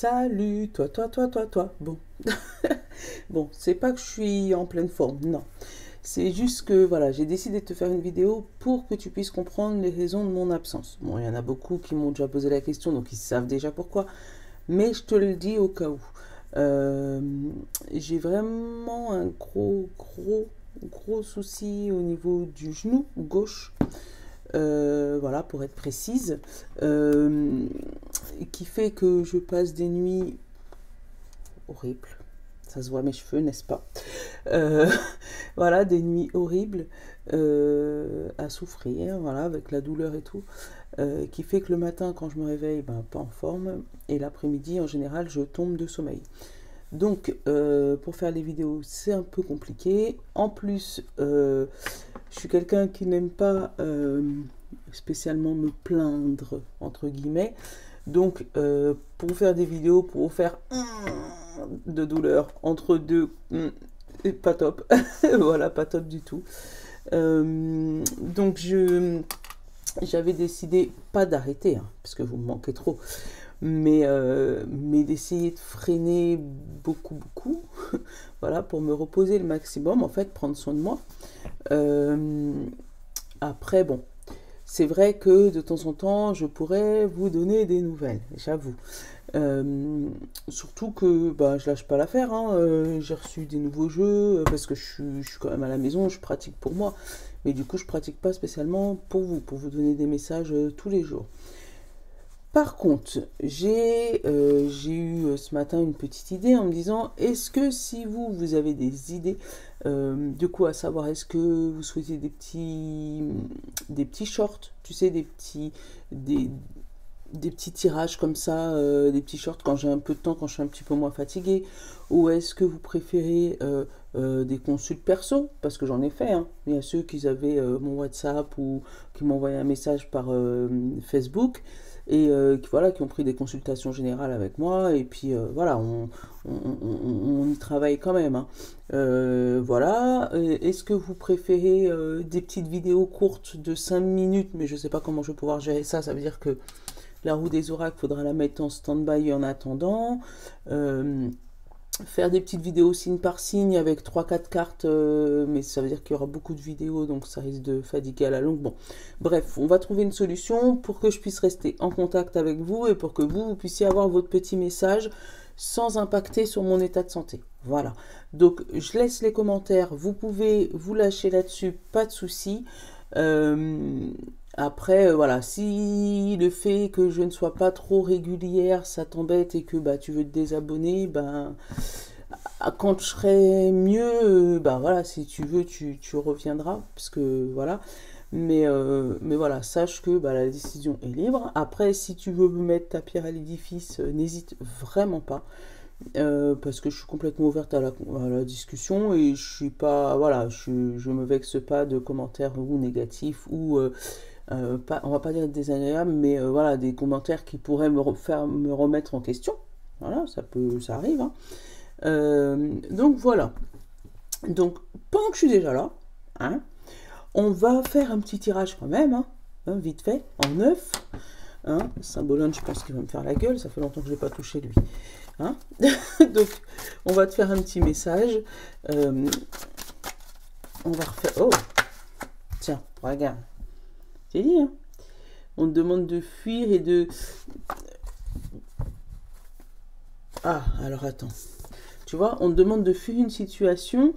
Salut, toi. Bon, bon, c'est pas que je suis en pleine forme, non. C'est juste que voilà, j'ai décidé de te faire une vidéo pour que tu puisses comprendre les raisons de mon absence. Bon, il y en a beaucoup qui m'ont déjà posé la question, donc ils savent déjà pourquoi. Mais je te le dis au cas où. Euh, j'ai vraiment un gros souci au niveau du genou gauche. Voilà, pour être précise, qui fait que je passe des nuits horribles. Ça se voit à mes cheveux, n'est-ce pas? Euh, voilà, des nuits horribles à souffrir, voilà, avec la douleur et tout, qui fait que le matin, quand je me réveille, ben, pas en forme, et l'après-midi, en général, je tombe de sommeil. Donc, pour faire les vidéos, c'est un peu compliqué. En plus, je suis quelqu'un qui n'aime pas spécialement me plaindre, entre guillemets. Donc, pour faire des vidéos, pour faire de douleur entre deux, pas top. Voilà, pas top du tout. Donc, j'avais décidé, pas d'arrêter, hein, parce que vous me manquez trop, mais d'essayer de freiner beaucoup, voilà, pour me reposer le maximum, en fait, prendre soin de moi. Euh, Après, bon, c'est vrai que de temps en temps, je pourrais vous donner des nouvelles, j'avoue. Surtout que bah, je lâche pas l'affaire, hein. J'ai reçu des nouveaux jeux parce que je suis quand même à la maison, je pratique pour moi. Mais du coup, je pratique pas spécialement pour vous donner des messages tous les jours. Par contre, j'ai eu ce matin une petite idée en me disant, est-ce que si vous avez des idées, de quoi savoir, est-ce que vous souhaitez des petits shorts, tu sais, des, des petits tirages comme ça, des petits shorts quand j'ai un peu de temps, quand je suis un petit peu moins fatiguée, ou est-ce que vous préférez des consultes perso, parce que j'en ai fait, hein. Il y a ceux qui avaient mon WhatsApp ou qui m'envoyaient un message par Facebook et qui, voilà, qui ont pris des consultations générales avec moi, et puis voilà, on y travaille quand même, hein. Voilà. Est-ce que vous préférez des petites vidéos courtes de 5 minutes, mais je ne sais pas comment je vais pouvoir gérer ça, ça veut dire que la roue des oracles, il faudra la mettre en stand-by en attendant. Euh, Faire des petites vidéos signe par signe avec trois quatre cartes, mais ça veut dire qu'il y aura beaucoup de vidéos, donc ça risque de fatiguer à la longue. Bon, bref, on va trouver une solution pour que je puisse rester en contact avec vous et pour que vous puissiez avoir votre petit message sans impacter sur mon état de santé. Voilà. Donc, je laisse les commentaires. Vous pouvez vous lâcher là-dessus, pas de souci. Euh, Après, voilà, si le fait que je ne sois pas trop régulière, ça t'embête et que bah, tu veux te désabonner, ben, quand je serai mieux, ben voilà, si tu veux, tu reviendras, parce que voilà. Mais voilà, sache que bah, la décision est libre. Après, si tu veux me mettre ta pierre à l'édifice, n'hésite vraiment pas. Parce que je suis complètement ouverte à la discussion et je suis pas, voilà, je me vexe pas de commentaires ou négatifs ou pas, on va pas dire désagréables, mais voilà, des commentaires qui pourraient faire me remettre en question. Voilà, ça arrive, hein. Donc voilà. Donc pendant que je suis déjà là, hein, on va faire un petit tirage quand même, hein, vite fait, en neuf. Hein, Saint-Bologne, je pense qu'il va me faire la gueule, ça fait longtemps que je n'ai pas touché lui. Hein. Donc, on va te faire un petit message. On va refaire... Oh, tiens, regarde. J'ai dit, hein. On te demande de fuir et de... Ah, alors attends. Tu vois, on te demande de fuir une situation,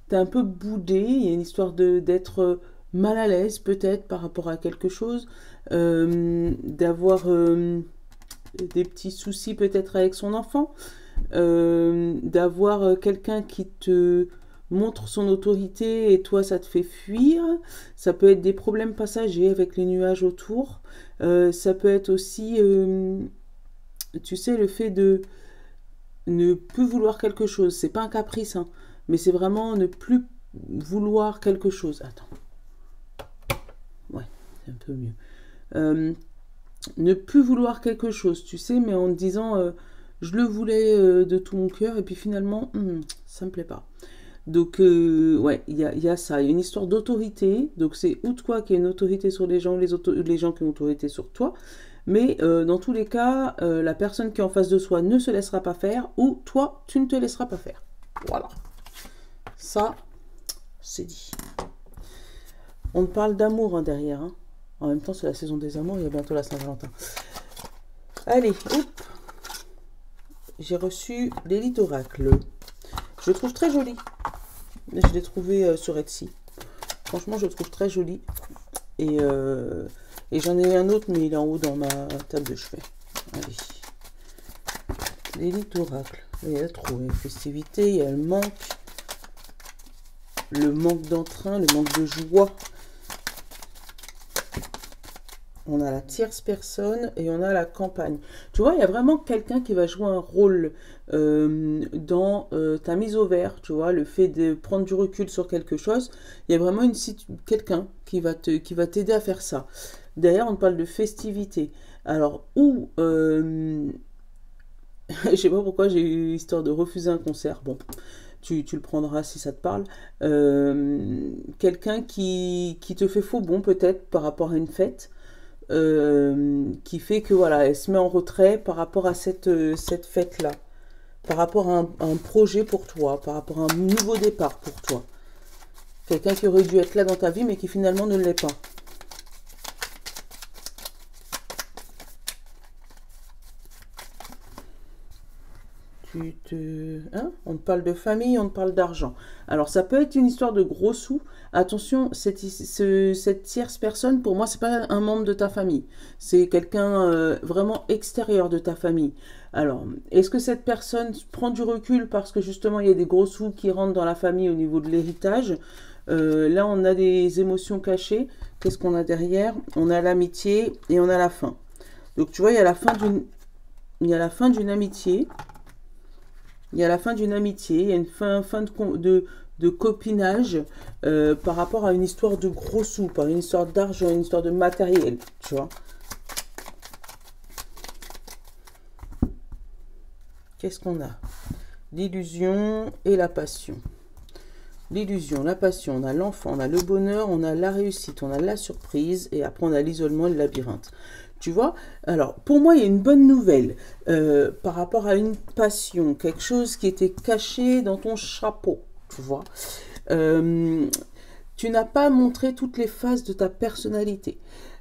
t'es un peu boudé, il y a une histoire d'être mal à l'aise peut-être par rapport à quelque chose, d'avoir des petits soucis peut-être avec son enfant, d'avoir quelqu'un qui te montre son autorité et toi ça te fait fuir. Ça peut être des problèmes passagers avec les nuages autour. Ça peut être aussi, tu sais, le fait de ne plus vouloir quelque chose. C'est pas un caprice, hein, mais c'est vraiment ne plus vouloir quelque chose. Attends. Ouais, c'est un peu mieux. Ne plus vouloir quelque chose, tu sais, mais en te disant je le voulais de tout mon cœur et puis finalement ça me plaît pas. Donc ouais, il y a ça, il y a une histoire d'autorité. Donc c'est ou toi qui as une autorité sur les gens, les gens qui ont une autorité sur toi. Mais dans tous les cas, la personne qui est en face de soi ne se laissera pas faire, ou toi, tu ne te laisseras pas faire. Voilà. Ça, c'est dit. On parle d'amour hein, derrière. Hein. En même temps, c'est la saison des amours, il y a bientôt la Saint-Valentin. Allez, hop. J'ai reçu l'élite oracle. Je le trouve très joli. Je l'ai trouvé sur Etsy. Franchement, je le trouve très joli. Et j'en ai un autre, mais il est en haut dans ma table de chevet. Allez. L'élite oracle. Il y a trop. Il y a festivité, il y a le manque d'entrain, le manque de joie. On a la tierce personne et on a la campagne. Tu vois, il y a vraiment quelqu'un qui va jouer un rôle dans ta mise au vert. Tu vois, le fait de prendre du recul sur quelque chose. Il y a vraiment quelqu'un qui va t'aider à faire ça. D'ailleurs, on parle de festivité. Alors, je sais pas pourquoi j'ai eu l'histoire de refuser un concert. Bon, tu le prendras si ça te parle. Quelqu'un qui te fait faux bon peut-être par rapport à une fête. Qui fait que voilà, elle se met en retrait par rapport à cette fête-là, par rapport à un projet pour toi, par rapport à un nouveau départ pour toi. Quelqu'un qui aurait dû être là dans ta vie, mais qui finalement ne l'est pas. Hein, on te parle de famille, on te parle d'argent. Alors, ça peut être une histoire de gros sous. Attention, cette tierce personne, pour moi, c'est pas un membre de ta famille. C'est quelqu'un vraiment extérieur de ta famille. Alors, est-ce que cette personne prend du recul parce que justement, il y a des gros sous qui rentrent dans la famille au niveau de l'héritage? Là, on a des émotions cachées. Qu'est-ce qu'on a derrière? On a l'amitié et on a la fin. Donc, tu vois, il y a la fin d'une amitié. Il y a la fin d'une amitié, il y a une fin de copinage par rapport à une histoire de gros sous, par une histoire d'argent, une histoire de matériel, tu vois. Qu'est-ce qu'on a? L'illusion et la passion. L'illusion, la passion, on a l'enfant, on a le bonheur, on a la réussite, on a la surprise, et après on a l'isolement et le labyrinthe. Tu vois? Alors, pour moi, il y a une bonne nouvelle par rapport à une passion, quelque chose qui était caché dans ton chapeau, tu vois? Tu n'as pas montré toutes les phases de ta personnalité.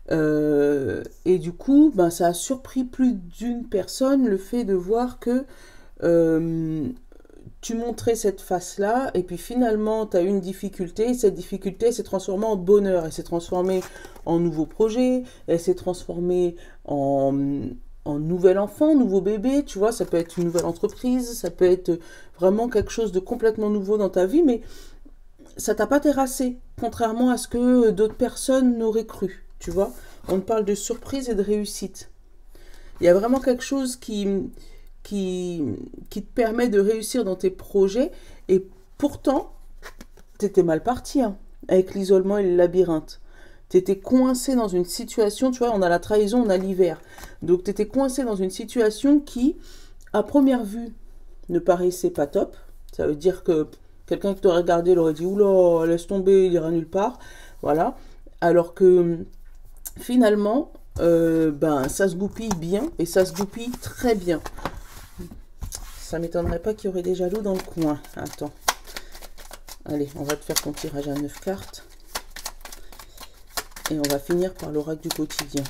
Et du coup, ben, ça a surpris plus d'une personne le fait de voir que tu montrais cette face-là, et puis finalement, tu as eu une difficulté, et cette difficulté s'est transformée en bonheur, elle s'est transformée en nouveau projet, elle s'est transformée en nouvel enfant, nouveau bébé, tu vois, ça peut être une nouvelle entreprise, ça peut être vraiment quelque chose de complètement nouveau dans ta vie, mais ça t'a pas terrassé, contrairement à ce que d'autres personnes n'auraient cru, tu vois. On parle de surprise et de réussite. Il y a vraiment quelque chose qui te permet de réussir dans tes projets, et pourtant, tu étais mal parti hein, avec l'isolement et le labyrinthe. Tu étais coincé dans une situation, tu vois, on a la trahison, on a l'hiver. Donc, tu étais coincé dans une situation qui, à première vue, ne paraissait pas top. Ça veut dire que quelqu'un qui t'aurait regardé l'aurait dit « Oula, laisse tomber, il ira nulle part. » Voilà. Alors que, finalement, ben, ça se goupille bien, et ça se goupille très bien. Ça m'étonnerait pas qu'il y aurait des jaloux dans le coin. Attends. Allez, on va te faire ton tirage à 9 cartes. Et on va finir par l'oracle du quotidien.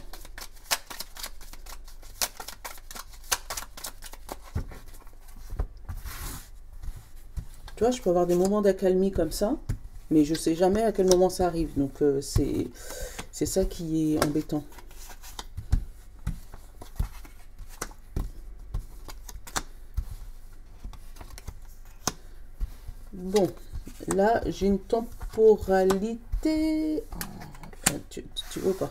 Tu vois, je peux avoir des moments d'accalmie comme ça, mais je sais jamais à quel moment ça arrive. Donc, c'est ça qui est embêtant. Bon, là, j'ai une temporalité... Oh, tu vois pas.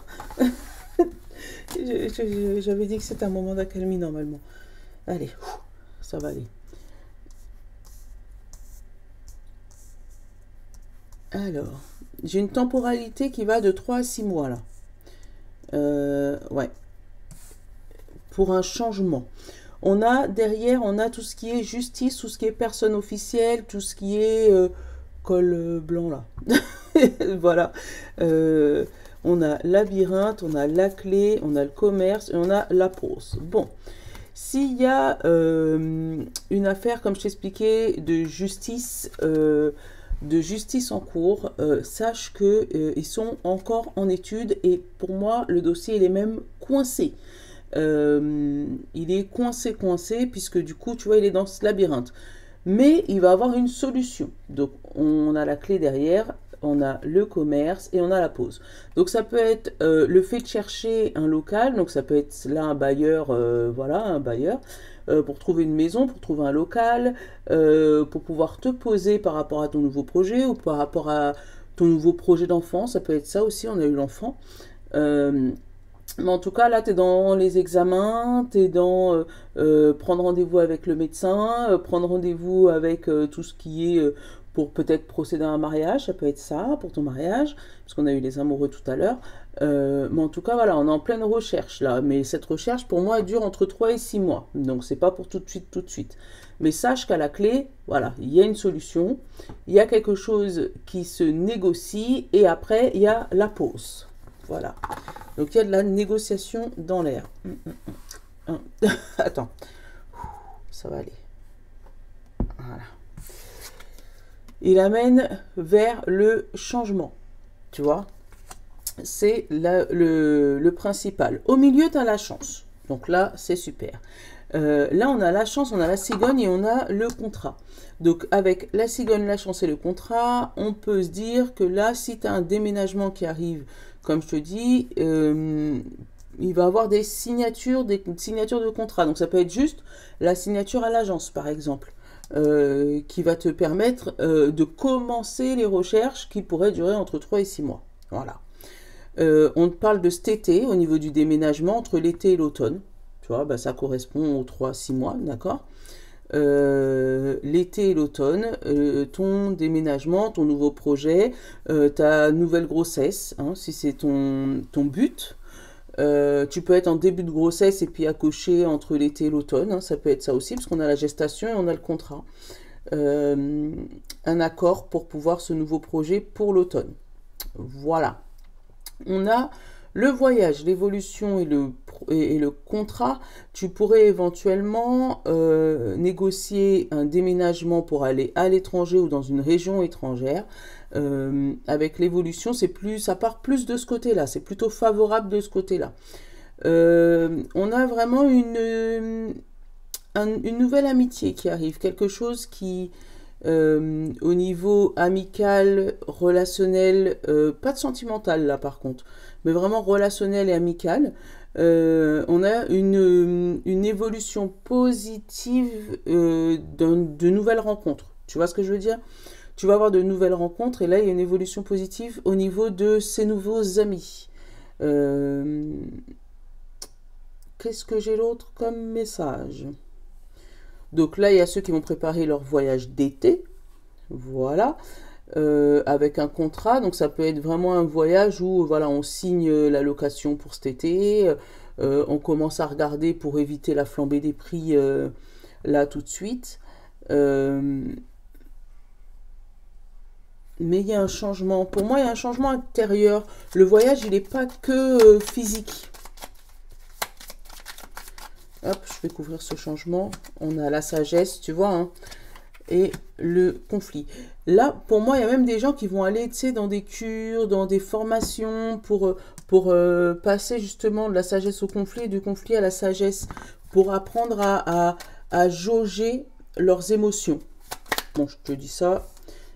J'avais dit que c'était un moment d'accalmie normalement. Allez, ça va aller. Alors, j'ai une temporalité qui va de 3 à 6 mois là. Ouais. Pour un changement. On a derrière, on a tout ce qui est justice, tout ce qui est personne officielle, tout ce qui est col blanc là. Voilà. on a labyrinthe, on a la clé, on a le commerce et on a la pause. Bon, s'il y a une affaire, comme je t'expliquais, de justice en cours, sache que ils sont encore en étude et pour moi, le dossier, il est même coincé. Il est coincé, puisque du coup, tu vois, il est dans ce labyrinthe. Mais il va avoir une solution. Donc, on a la clé derrière, on a le commerce et on a la pause. Donc, ça peut être le fait de chercher un local. Donc, ça peut être là un bailleur, voilà, un bailleur, pour trouver une maison, pour trouver un local, pour pouvoir te poser par rapport à ton nouveau projet ou par rapport à ton nouveau projet d'enfant. Ça peut être ça aussi, on a eu l'enfant. Mais en tout cas, là, tu es dans les examens, tu es dans prendre rendez-vous avec le médecin, prendre rendez-vous avec tout ce qui est pour peut-être procéder à un mariage, ça peut être ça pour ton mariage, parce qu'on a eu les amoureux tout à l'heure. Mais en tout cas, voilà, on est en pleine recherche là. Mais cette recherche, pour moi, elle dure entre 3 et 6 mois. Donc, c'est pas pour tout de suite, tout de suite. Mais sache qu'à la clé, voilà, il y a une solution, il y a quelque chose qui se négocie, et après, il y a la pause. Voilà. Donc, il y a de la négociation dans l'air. Attends. Ça va aller. Voilà. Il amène vers le changement. Tu vois, c'est le principal. Au milieu, tu as la chance. Donc là, c'est super. Là, on a la chance, on a la cigogne et on a le contrat. Donc, avec la cigogne, la chance et le contrat, on peut se dire que là, si tu as un déménagement qui arrive, comme je te dis, il va avoir des signatures de contrat. Donc, ça peut être juste la signature à l'agence, par exemple, qui va te permettre de commencer les recherches qui pourraient durer entre 3 et 6 mois. Voilà. On te parle de cet été, au niveau du déménagement, entre l'été et l'automne. Tu vois, bah, ça correspond aux 3-6 mois, d'accord. L'été et l'automne, ton déménagement, ton nouveau projet, ta nouvelle grossesse, hein, si c'est ton but. Tu peux être en début de grossesse et puis accoucher entre l'été et l'automne, hein, ça peut être ça aussi, parce qu'on a la gestation et on a le contrat. Un accord pour pouvoir ce nouveau projet pour l'automne. Voilà. On a le voyage, l'évolution et le contrat. Tu pourrais éventuellement négocier un déménagement pour aller à l'étranger ou dans une région étrangère. Avec l'évolution, ça part plus de ce côté-là. C'est plutôt favorable de ce côté-là. On a vraiment une nouvelle amitié qui arrive. Quelque chose qui... au niveau amical, relationnel, pas de sentimental là par contre, mais vraiment relationnel et amical, on a une évolution positive de nouvelles rencontres. Tu vois ce que je veux dire? Tu vas avoir de nouvelles rencontres et là il y a une évolution positive au niveau de ces nouveaux amis. Qu'est-ce que j'ai l'autre comme message? Donc là, il y a ceux qui vont préparer leur voyage d'été, voilà, avec un contrat. Donc ça peut être vraiment un voyage où voilà, on signe la location pour cet été, on commence à regarder pour éviter la flambée des prix là tout de suite. Mais il y a un changement. Pour moi, il y a un changement intérieur. Le voyage, il n'est pas que physique. Hop, je vais couvrir ce changement. On a la sagesse, tu vois, hein, et le conflit. Là, pour moi, il y a même des gens qui vont aller, tu sais, dans des cures, dans des formations pour passer justement de la sagesse au conflit et du conflit à la sagesse, pour apprendre à jauger leurs émotions. Bon, je te dis ça.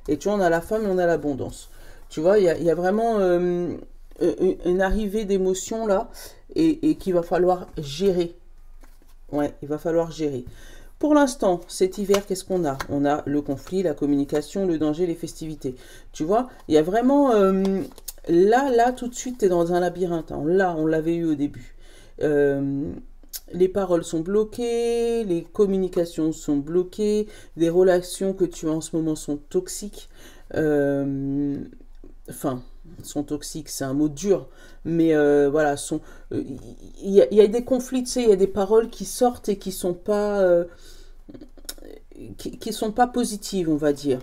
Et tu vois, on a la femme et on a l'abondance. Tu vois, il y a vraiment une arrivée d'émotions là et qu'il va falloir gérer. Ouais, il va falloir gérer. Pour l'instant, cet hiver, qu'est-ce qu'on a? On a le conflit, la communication, le danger, les festivités. Tu vois, il y a vraiment... là, tout de suite, tu es dans un labyrinthe. Hein. Là, on l'avait eu au début. Les paroles sont bloquées, les communications sont bloquées, les relations que tu as en ce moment sont toxiques. Enfin, sont toxiques, c'est un mot dur, mais voilà, il y a des conflits, tu sais, il y a des paroles qui sortent et qui sont pas positives, on va dire.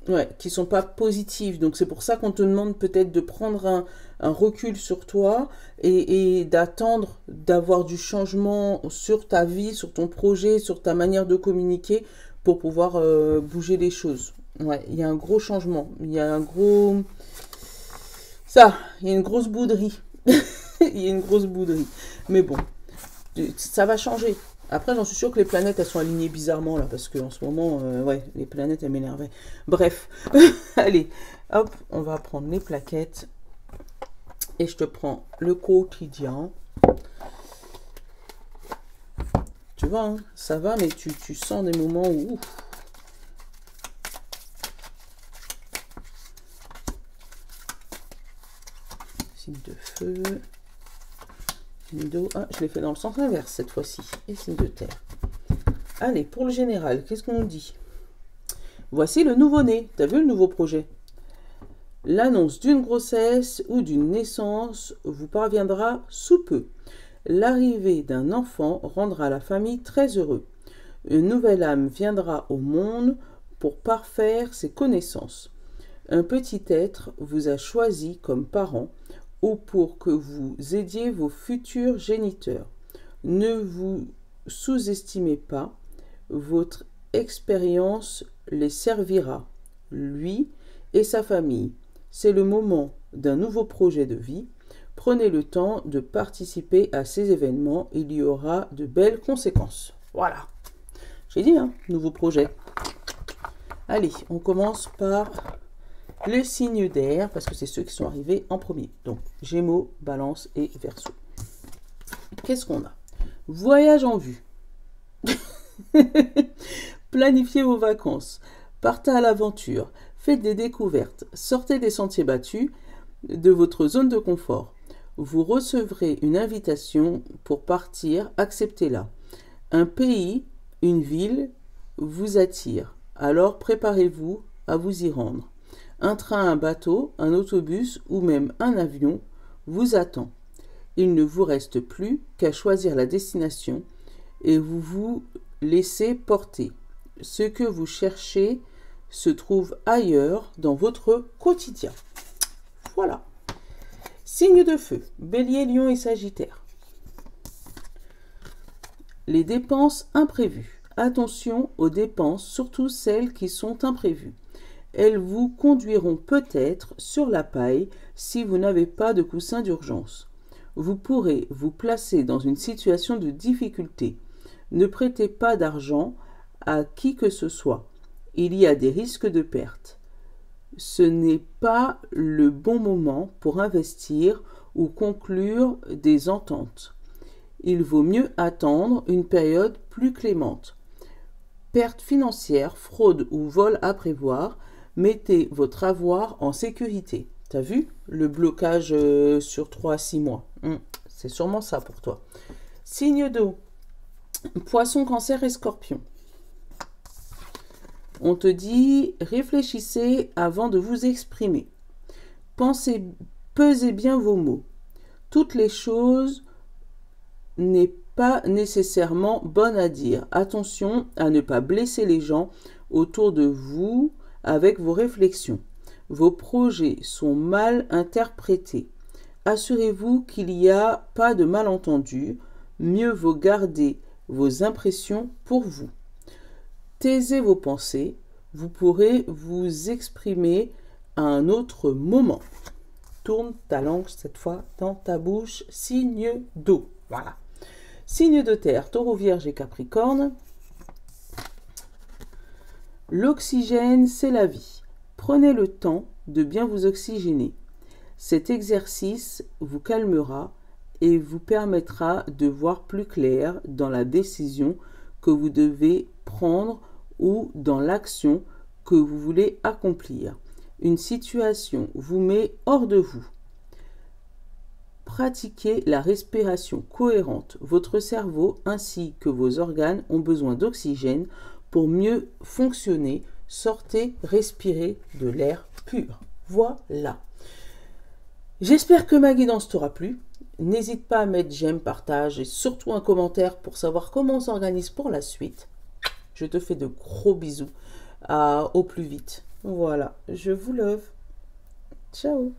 Ouais, qui sont pas positives. Donc c'est pour ça qu'on te demande peut-être de prendre un recul sur toi et d'attendre d'avoir du changement sur ta vie, sur ton projet, sur ta manière de communiquer pour pouvoir bouger les choses. Ouais, il y a un gros changement. Il y a un gros... Ça, il y a une grosse bouderie. Il y a une grosse bouderie. Mais bon, ça va changer. Après, j'en suis sûre que les planètes, elles sont alignées bizarrement, là, parce qu'en ce moment, ouais, les planètes, elles m'énervaient. Bref, allez, hop, on va prendre les plaquettes. Et je te prends le quotidien. Tu vois, hein, ça va, mais tu sens des moments où... Ouf. Signe de feu. Signe d'eau. Ah, je l'ai fait dans le sens inverse cette fois-ci. Et signe de terre. Allez, pour le général, qu'est-ce qu'on nous dit? Voici le nouveau-né. T'as vu le nouveau projet? L'annonce d'une grossesse ou d'une naissance vous parviendra sous peu. L'arrivée d'un enfant rendra la famille très heureux. Une nouvelle âme viendra au monde pour parfaire ses connaissances. Un petit être vous a choisi comme parent ou pour que vous aidiez vos futurs géniteurs. Ne vous sous-estimez pas, votre expérience les servira, lui et sa famille. C'est le moment d'un nouveau projet de vie. Prenez le temps de participer à ces événements, il y aura de belles conséquences. Voilà, j'ai dit, hein, nouveau projet. Allez, on commence par les signes d'air, parce que c'est ceux qui sont arrivés en premier. Donc, Gémeaux, Balance et Verseau. Qu'est-ce qu'on a? Voyage en vue. Planifiez vos vacances. Partez à l'aventure. Faites des découvertes. Sortez des sentiers battus de votre zone de confort. Vous recevrez une invitation pour partir. Acceptez-la. Un pays, une ville vous attire. Alors préparez-vous à vous y rendre. Un train, un bateau, un autobus ou même un avion vous attend. Il ne vous reste plus qu'à choisir la destination et vous vous laissez porter. Ce que vous cherchez se trouve ailleurs dans votre quotidien. Voilà. Signe de feu, Bélier, Lion et Sagittaire. Les dépenses imprévues. Attention aux dépenses, surtout celles qui sont imprévues. Elles vous conduiront peut-être sur la paille si vous n'avez pas de coussin d'urgence. Vous pourrez vous placer dans une situation de difficulté. Ne prêtez pas d'argent à qui que ce soit. Il y a des risques de perte. Ce n'est pas le bon moment pour investir ou conclure des ententes. Il vaut mieux attendre une période plus clémente. Perte financière, fraude ou vol à prévoir. Mettez votre avoir en sécurité. T'as vu le blocage sur 3 à 6 mois? C'est sûrement ça pour toi. Signe d'eau. Poisson, Cancer et Scorpion. On te dit, réfléchissez avant de vous exprimer. Pesez bien vos mots. Toutes les choses n'est pas nécessairement bonnes à dire. Attention à ne pas blesser les gens autour de vous avec vos réflexions. Vos projets sont mal interprétés. Assurez-vous qu'il n'y a pas de malentendu. Mieux vaut garder vos impressions pour vous. Taisez vos pensées. Vous pourrez vous exprimer à un autre moment. Tourne ta langue cette fois dans ta bouche. Signe d'eau. Voilà. Signe de terre, Taureau, Vierge et Capricorne. L'oxygène, c'est la vie. Prenez le temps de bien vous oxygéner. Cet exercice vous calmera et vous permettra de voir plus clair dans la décision que vous devez prendre ou dans l'action que vous voulez accomplir. Une situation vous met hors de vous. Pratiquez la respiration cohérente. Votre cerveau ainsi que vos organes ont besoin d'oxygène pour mieux fonctionner. Sortez, respirez de l'air pur. Voilà. J'espère que ma guidance t'aura plu. N'hésite pas à mettre j'aime, partage et surtout un commentaire pour savoir comment on s'organise pour la suite. Je te fais de gros bisous. Au plus vite. Voilà, je vous love. Ciao.